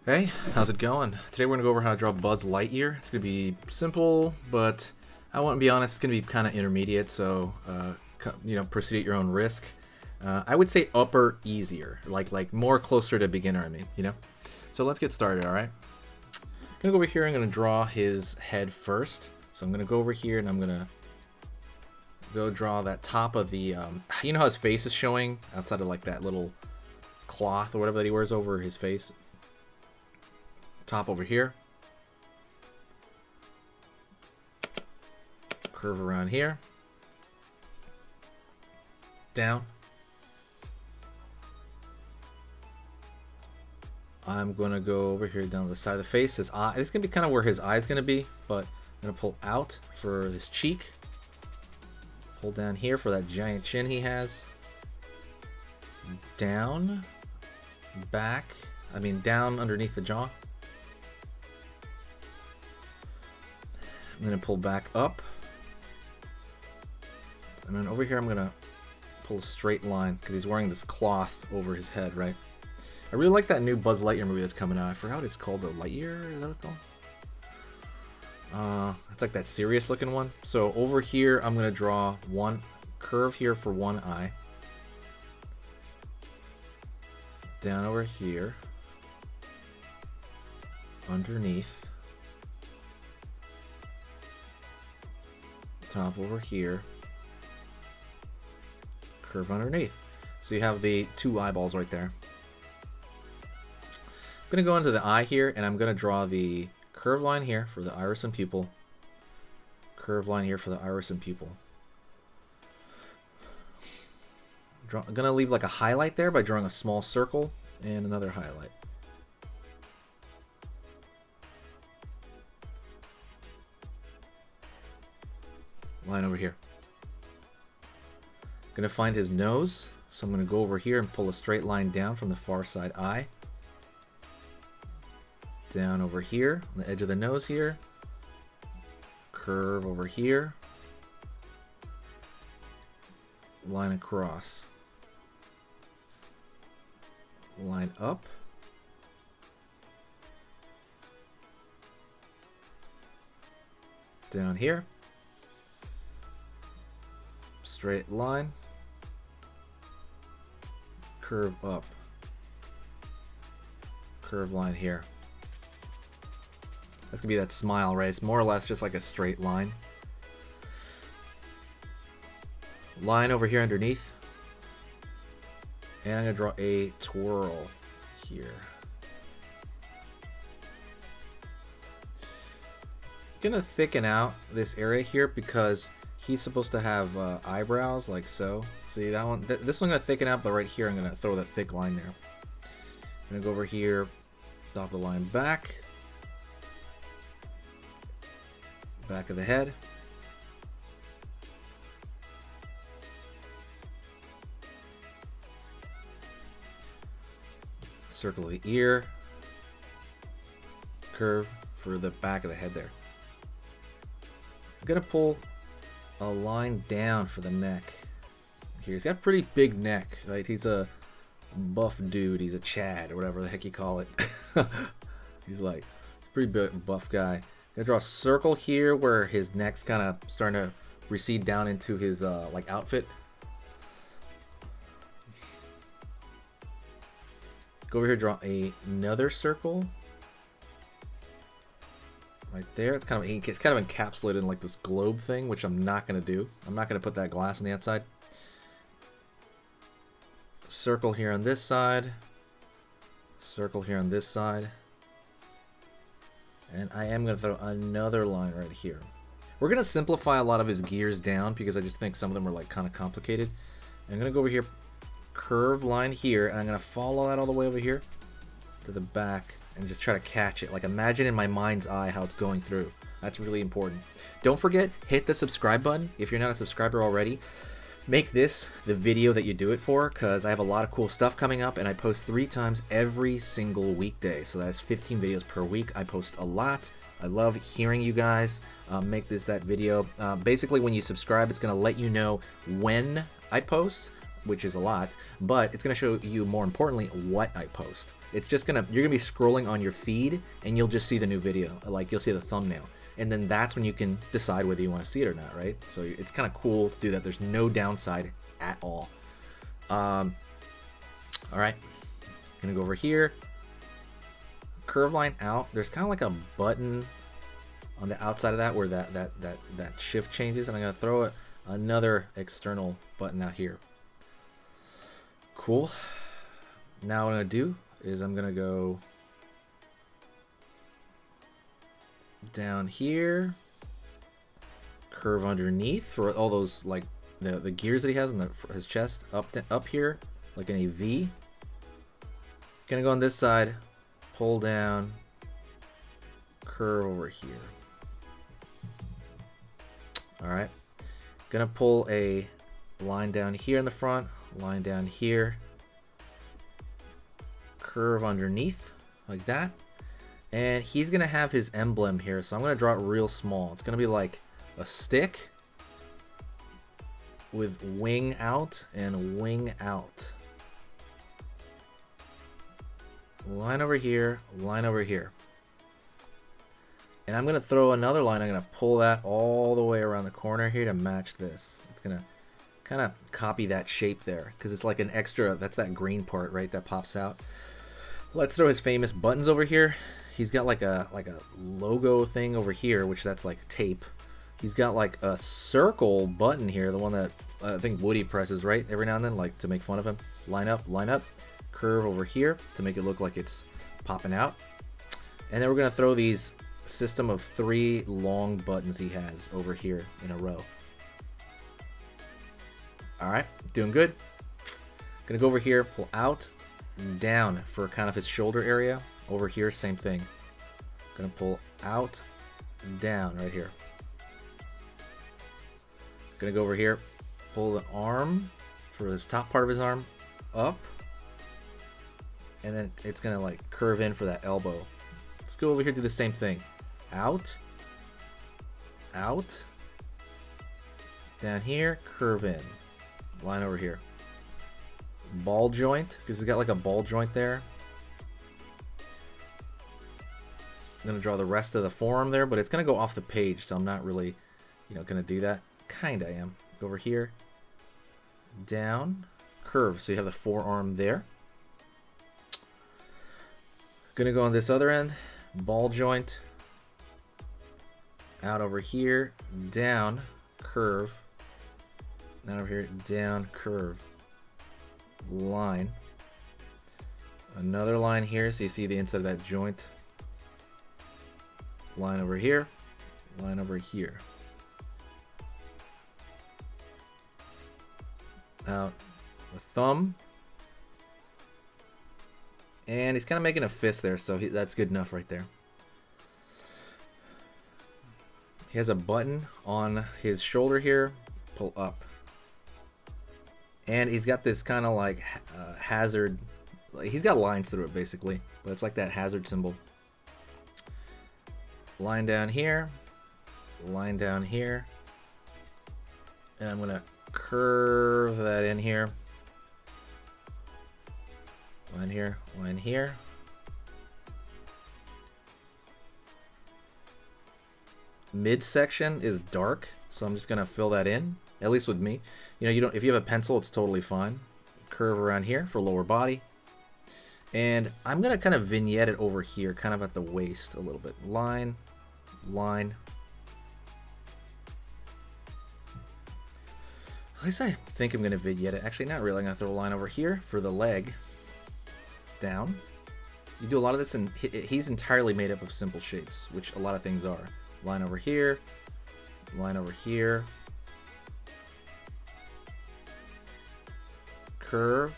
Hey, how's it going? Today we're going to go over how to draw Buzz Lightyear. It's going to be simple, but I want to be honest, it's going to be kind of intermediate, so proceed at your own risk. I would say upper easier, like more closer to beginner, So let's get started, all right? I'm going to go over here, I'm going to draw his head first. So I'm going to go over here and I'm going to go draw that top of the, you know how his face is showing outside of like that little cloth or whatever that he wears over his face? Top over here, curve around here, down. I'm gonna go over here down the side of the face. His eye, it's gonna be kind of where his eye is gonna be, but I'm gonna pull out for this cheek, pull down here for that giant chin he has, down, back, down underneath the jaw. I'm going to pull back up, and then over here I'm going to pull a straight line because he's wearing this cloth over his head, right? I really like that new Buzz Lightyear movie that's coming out. I forgot what it's called, the Lightyear, is that what it's called? It's like that serious looking one. So over here I'm going to draw one curve here for one eye, down over here, underneath, top over here, curve underneath. So you have the two eyeballs right there. I'm going to go into the eye here and I'm going to draw the curve line here for the iris and pupil, curve line here for the iris and pupil. I'm going to leave like a highlight there by drawing a small circle and another highlight. Line over here. I'm going to find his nose, so I'm going to go over here and pull a straight line down from the far side eye. Down over here, on the edge of the nose here. Curve over here. Line across. Line up. Down here. Straight line, curve up, curve line here. That's gonna be that smile, right? It's more or less just like a straight line. Line over here underneath, and I'm gonna draw a twirl here. Gonna thicken out this area here because he's supposed to have eyebrows like so. See that one? This one's gonna thicken out, but right here I'm gonna throw that thick line there. I'm gonna go over here, dot the line back, back of the head. Circle the ear, curve for the back of the head there. I'm gonna pull a line down for the neck. Here, he's got a pretty big neck, right? He's a buff dude. He's a Chad or whatever the heck you call it. He's like a pretty big, buff guy. Gonna draw a circle here where his neck's kind of starting to recede down into his like outfit. Go over here, draw another circle. Right there, it's kind of encapsulated in like this globe thing, which I'm not going to do. I'm not going to put that glass on the outside. Circle here on this side. Circle here on this side. And I am going to throw another line right here. We're going to simplify a lot of his gears down because I just think some of them are like kind of complicated. I'm going to go over here, curve line here, and I'm going to follow that all the way over here to the back. And just try to catch it. Like imagine in my mind's eye how it's going through. That's really important. Don't forget, hit the subscribe button if you're not a subscriber already. Make this the video that you do it for, because I have a lot of cool stuff coming up and I post 3 times every single weekday. So that's 15 videos per week. I post a lot. I love hearing you guys make that video. Basically, when you subscribe, it's going to let you know when I post, which is a lot, but it's going to show you, more importantly, what I post. It's just you're gonna be scrolling on your feed, and you'll just see the new video. Like, you'll see the thumbnail, and then that's when you can decide whether you want to see it or not, right? So it's kind of cool to do that. There's no downside at all. All right, gonna go over here. Curve line out. There's kind of like a button on the outside of that where that shift changes, and I'm gonna throw another external button out here. Cool. Now what I'm gonna do is I'm gonna go down here, curve underneath for all those, like, the gears that he has in his chest, up here like in a V. Gonna go on this side, pull down, curve over here. All right, gonna pull a line down here in the front, line down here, curve underneath like that, and he's gonna have his emblem here, so I'm gonna draw it real small. It's gonna be like a stick with wing out and wing out. Line over here, line over here. And I'm gonna throw another line. I'm gonna pull that all the way around the corner here to match this. It's gonna kind of copy that shape there, because it's like an extra, that's that green part, right, that pops out. Let's throw his famous buttons over here. He's got like a logo thing over here, which that's like tape. He's got like a circle button here, the one that I think Woody presses, right, every now and then, like to make fun of him. Line up, curve over here to make it look like it's popping out. And then we're gonna throw these system of 3 long buttons he has over here in a row. All right, doing good. Gonna go over here, pull out, down for kind of his shoulder area. Over here, same thing. Gonna pull out, down right here. Gonna go over here, pull the arm for this top part of his arm up, and then it's gonna like curve in for that elbow. Let's go over here, do the same thing. Out, out, down here, curve in, line over here. Ball joint, because he's got like a ball joint there. I'm gonna draw the rest of the forearm there, but it's gonna go off the page, so I'm not really, gonna do that. Kinda am. Go over here, down, curve, so you have the forearm there. Gonna go on this other end, ball joint, out over here, down, curve, down over here, down, curve, line, another line here, so you see the inside of that joint, line over here, line over here, out the thumb, and he's kind of making a fist there, so that's good enough right there. He has a button on his shoulder here, pull up. And he's got this kind of like hazard, he's got lines through it basically, but it's like that hazard symbol. Line down here, line down here, and I'm gonna curve that in here. Line here, line here. Midsection is dark, so I'm just gonna fill that in, at least with me. You don't, if you have a pencil, it's totally fine. Curve around here for lower body. And I'm gonna kind of vignette it over here, kind of at the waist a little bit. Line, line. At least I think I'm gonna vignette it. Actually, not really. I'm gonna throw a line over here for the leg. Down. You do a lot of this, and he's entirely made up of simple shapes, which a lot of things are. Line over here, line over here, curve,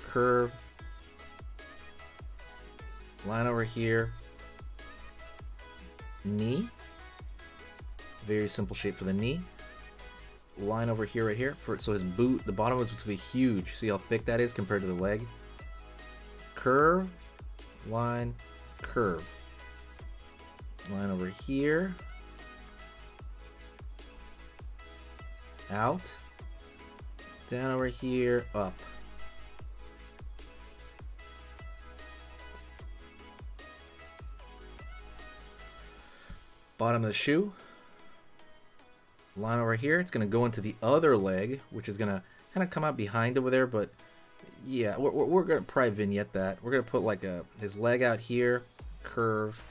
curve, line over here, knee, very simple shape for the knee, line over here, right here, so his boot, the bottom is going to be huge. See how thick that is compared to the leg? Curve, line, curve. Line over here, out, down over here, up. bottom of the shoe. Line over here. It's going to go into the other leg, which is going to kind of come out behind over there, but yeah, we're going to probably vignette that. We're going to put like his leg out here, curve,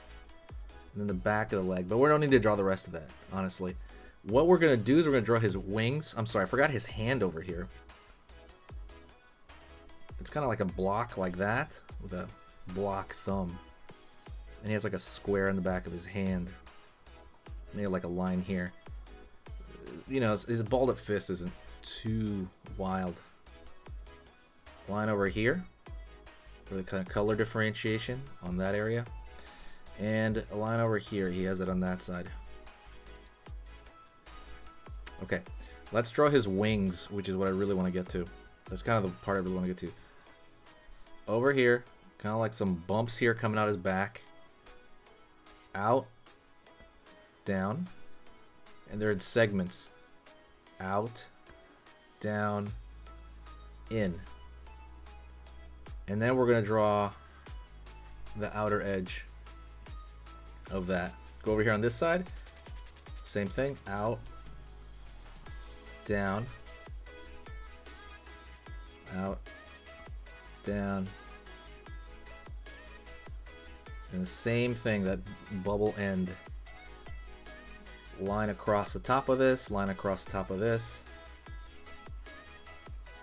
and then the back of the leg, but we don't need to draw the rest of that, honestly. What we're going to do is we're going to draw his wings. I'm sorry, I forgot his hand over here. It's kind of like a block like that with a block thumb. And he has like a square in the back of his hand. Maybe like a line here. You know, his balled-up fist isn't too wild. Line over here for the kind of color differentiation on that area. And a line over here. He has it on that side. Okay, let's draw his wings, which is what I really want to get to. That's kind of the part I really want to get to. Over here, kind of like some bumps here coming out his back. Out, down, and they're in segments. Out, down, in. And then we're going to draw the outer edge of that. Go over here on this side. Same thing. Out, down, out, down. And the same thing, that bubble end. Line across the top of this, line across the top of this.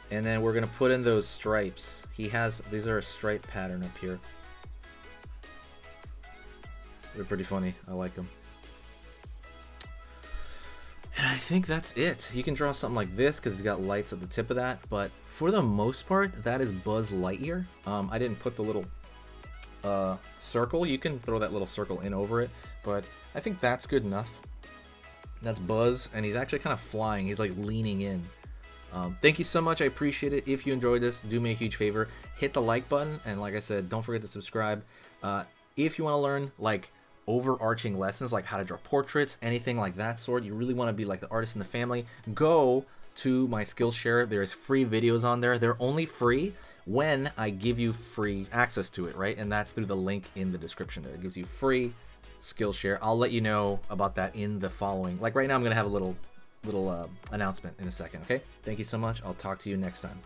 And then we're going to put in those stripes. These are a stripe pattern up here. They're pretty funny. I like them. And I think that's it. You can draw something like this because he's got lights at the tip of that. But for the most part, that is Buzz Lightyear. I didn't put the little circle. You can throw that little circle in over it. But I think that's good enough. That's Buzz. And he's actually kind of flying. He's like leaning in. Thank you so much. I appreciate it. If you enjoyed this, do me a huge favor. Hit the like button. And like I said, don't forget to subscribe. If you want to learn like overarching lessons, like how to draw portraits, anything like that sort, you really want to be like the artist in the family, go to my Skillshare. There's free videos on there. They're only free when I give you free access to it, right? And that's through the link in the description there. It gives you free Skillshare. I'll let you know about that in the following. Like right now, I'm going to have a little announcement in a second, okay? Thank you so much. I'll talk to you next time.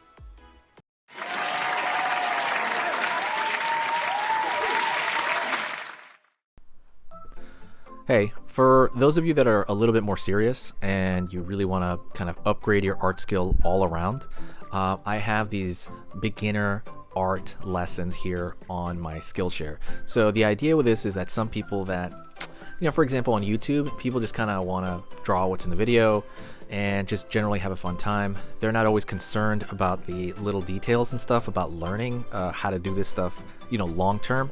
Hey, for those of you that are a little bit more serious and you really want to kind of upgrade your art skill all around, I have these beginner art lessons here on my Skillshare. So the idea with this is that some people that, you know, for example, on YouTube, people just kind of want to draw what's in the video and just generally have a fun time. They're not always concerned about the little details and stuff about learning how to do this stuff, you know, long term.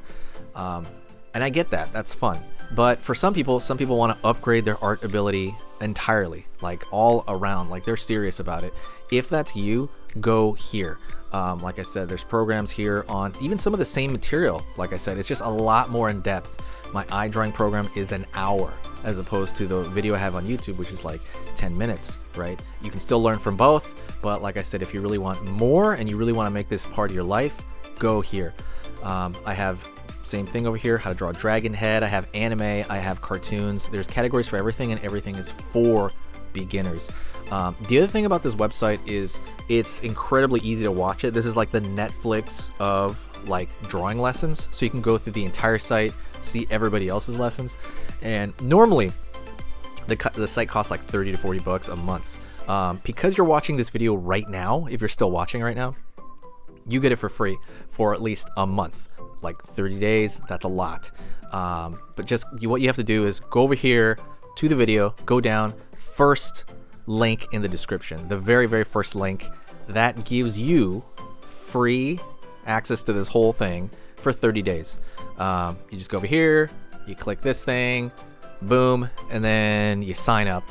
And I get that. That's fun. But for some people want to upgrade their art ability entirely, like all around, like they're serious about it. If that's you, go here. Like I said, there's programs here on even some of the same material. Like I said, it's just a lot more in depth. My eye drawing program is an hour as opposed to the video I have on YouTube, which is like 10 minutes, right? You can still learn from both, but like I said, if you really want more and you really want to make this part of your life, go here. I have same thing over here, how to draw a dragon head. I have anime, I have cartoons. There's categories for everything, and everything is for beginners. The other thing about this website is it's incredibly easy to watch it. This is like the Netflix of like drawing lessons. So you can go through the entire site, see everybody else's lessons. And normally the site costs like 30 to 40 bucks a month. Because you're watching this video right now, if you're still watching right now, you get it for free for at least a month. Like 30 days, that's a lot. But just what you have to do is go over here to the video, go down, first link in the description, the very, very first link. That gives you free access to this whole thing for 30 days. You just go over here, you click this thing, boom, and then you sign up.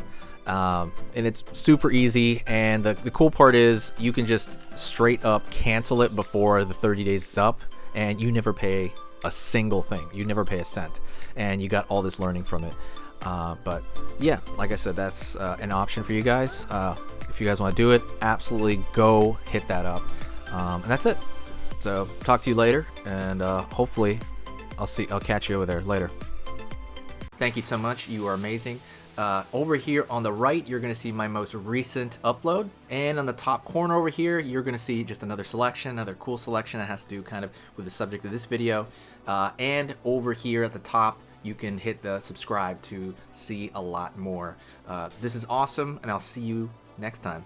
And it's super easy, and the cool part is you can just straight up cancel it before the 30 days is up, and you never pay a single thing. You never pay a cent, and you got all this learning from it. But yeah, like I said, that's an option for you guys. If you guys want to do it, absolutely go hit that up. And that's it. So talk to you later, and hopefully I'll catch you over there later. Thank you so much. You are amazing. Over here on the right, you're going to see my most recent upload. And on the top corner over here, you're going to see just another selection, another cool selection that has to do kind of with the subject of this video. And over here at the top, you can hit the subscribe to see a lot more. This is awesome, and I'll see you next time.